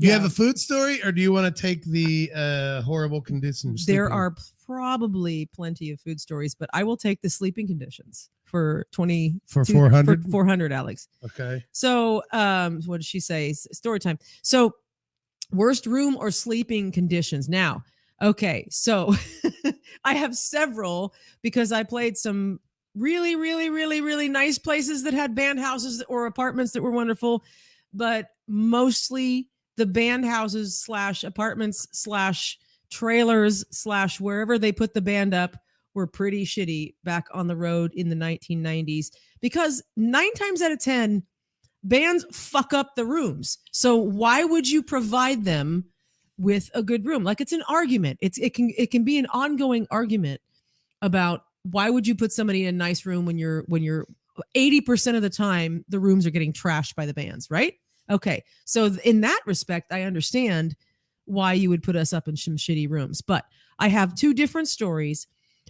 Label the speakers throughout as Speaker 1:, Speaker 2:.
Speaker 1: Do you have a food story, or do you want to take the horrible conditions?
Speaker 2: There are probably plenty of food stories, but I will take the sleeping conditions for 400. For 400, Alex.
Speaker 1: Okay.
Speaker 2: So, what did she say? Story time. So, worst room or sleeping conditions. Now, okay, so I have several because I played some really, really, really, really nice places that had band houses or apartments that were wonderful, but mostly the band houses / apartments / trailers / wherever they put the band up were pretty shitty back on the road in the 1990s, because 9 times out of 10, bands fuck up the rooms. So why would you provide them with a good room? Like, it's an argument. It can be an ongoing argument about why would you put somebody in a nice room when you're 80% of the time the rooms are getting trashed by the bands, right? Okay. So in that respect, I understand why you would put us up in some shitty rooms. But I have 2 different stories.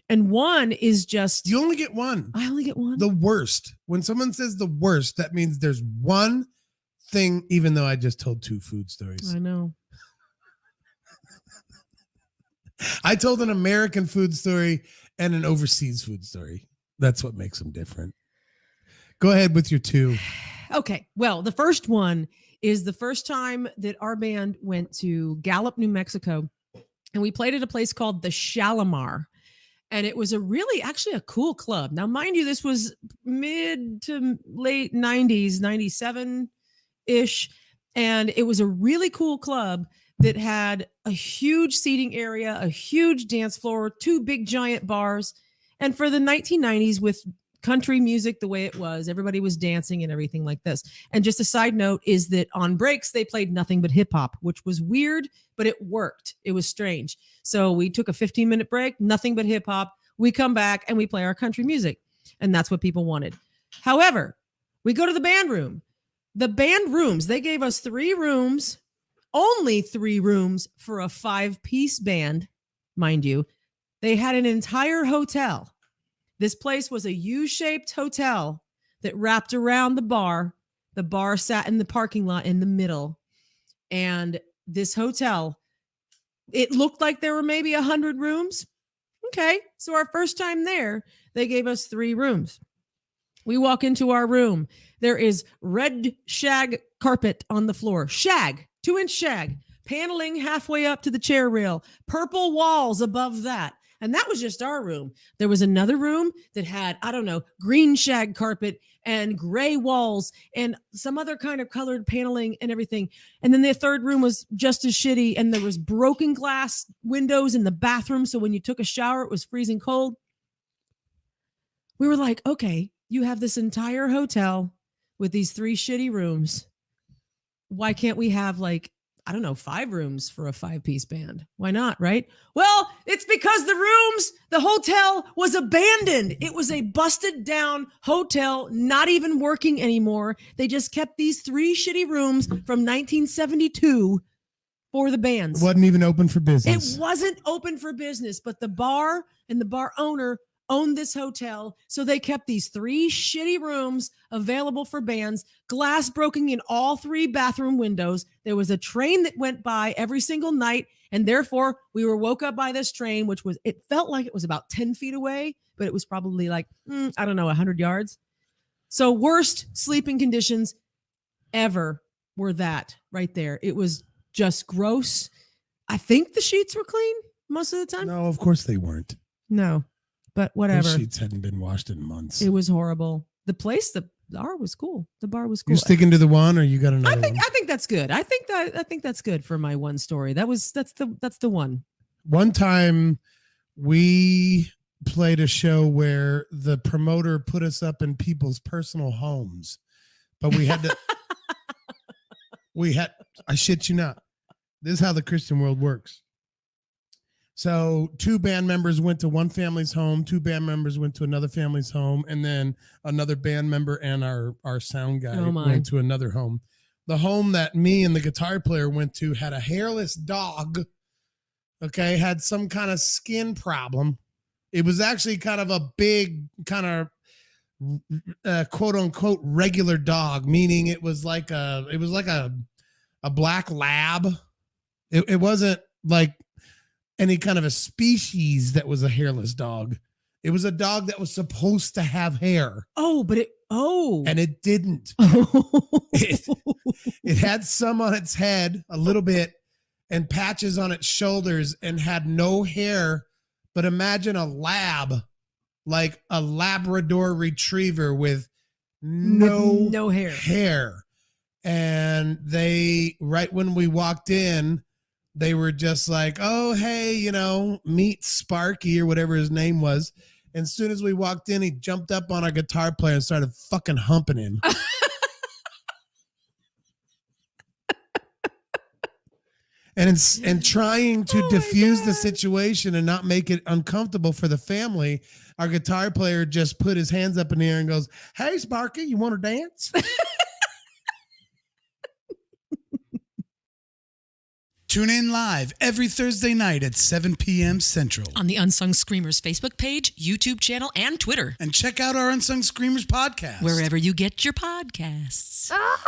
Speaker 2: And one is just...
Speaker 1: You only get one.
Speaker 2: I only get one?
Speaker 1: The worst. When someone says the worst, that means there's one thing, even though I just told 2 food stories.
Speaker 2: I know.
Speaker 1: I told an American food story and an overseas food story. That's what makes them different. Go ahead with your 2.
Speaker 2: Okay. Well, the first one is the first time that our band went to Gallup, New Mexico, and we played at a place called the Shalimar. And it was actually a cool club. Now, mind you, this was mid to late 90s, 97-ish. And it was a really cool club that had a huge seating area, a huge dance floor, 2 big giant bars. And for the 1990s, with country music the way it was, everybody was dancing and everything like this. And just a side note is that on breaks, they played nothing but hip hop, which was weird, but it worked. It was strange. So we took a 15-minute break, nothing but hip hop. We come back and we play our country music. And that's what people wanted. However, we go to the band room. The band rooms, they gave us 3 rooms, only 3 rooms for a 5-piece band, mind you. They had an entire hotel. This place was a U-shaped hotel that wrapped around the bar. The bar sat in the parking lot in the middle. And this hotel, it looked like there were maybe 100 rooms. Okay, so our first time there, they gave us 3 rooms. We walk into our room. There is red shag carpet on the floor. Shag, 2-inch shag, paneling halfway up to the chair rail, purple walls above that. And that was just our room. There was another room that had, green shag carpet and gray walls and some other kind of colored paneling and everything. And then the third room was just as shitty. And there was broken glass windows in the bathroom. So when you took a shower, it was freezing cold. We were like, okay, you have this entire hotel with these 3 shitty rooms. Why can't we have 5 rooms for a 5-piece band? Why not, right? Well, it's because the hotel was abandoned. It was a busted down hotel, not even working anymore. They just kept these 3 shitty rooms from 1972 for the bands.
Speaker 1: It wasn't even open for business.
Speaker 2: It wasn't open for business, but the bar and the bar owner owned this hotel. So they kept these 3 shitty rooms available for bands, glass broken in all 3 bathroom windows. There was a train that went by every single night. And therefore we were woke up by this train, it felt like it was about 10 feet away, but it was probably 100 yards. So worst sleeping conditions ever were that right there. It was just gross. I think the sheets were clean most of the time.
Speaker 1: No, of course they weren't.
Speaker 2: No. But whatever.
Speaker 1: Those sheets hadn't been washed in months.
Speaker 2: It was horrible. The bar was cool. The bar was cool.
Speaker 1: You're sticking to the one, or you got another one?
Speaker 2: I think that's good. I think that's good for my one story. That's the one.
Speaker 1: One time we played a show where the promoter put us up in people's personal homes, but we had to. I shit you not. This is how the Christian world works. So 2 band members went to one family's home, 2 band members went to another family's home, and then another band member and our sound guy went to another home. The home that me and the guitar player went to had a hairless dog, had some kind of skin problem. It was actually kind of a big, kind of quote unquote regular dog, meaning it was like a a black lab. It wasn't like any kind of a species that was a hairless dog. It was a dog that was supposed to have hair. And it didn't. It had some on its head, a little bit, and patches on its shoulders, and had no hair. But imagine a lab, like a Labrador retriever with no hair. And they, right when we walked in, they were just like, oh, hey, meet Sparky or whatever his name was. And as soon as we walked in, he jumped up on our guitar player and started fucking humping him. And trying to diffuse the situation and not make it uncomfortable for the family, our guitar player just put his hands up in the air and goes, hey, Sparky, you want to dance?
Speaker 3: Tune in live every Thursday night at 7 p.m. Central.
Speaker 2: On the Unsung Screamers Facebook page, YouTube channel, and Twitter.
Speaker 3: And check out our Unsung Screamers podcast.
Speaker 2: Wherever you get your podcasts.
Speaker 4: Ah!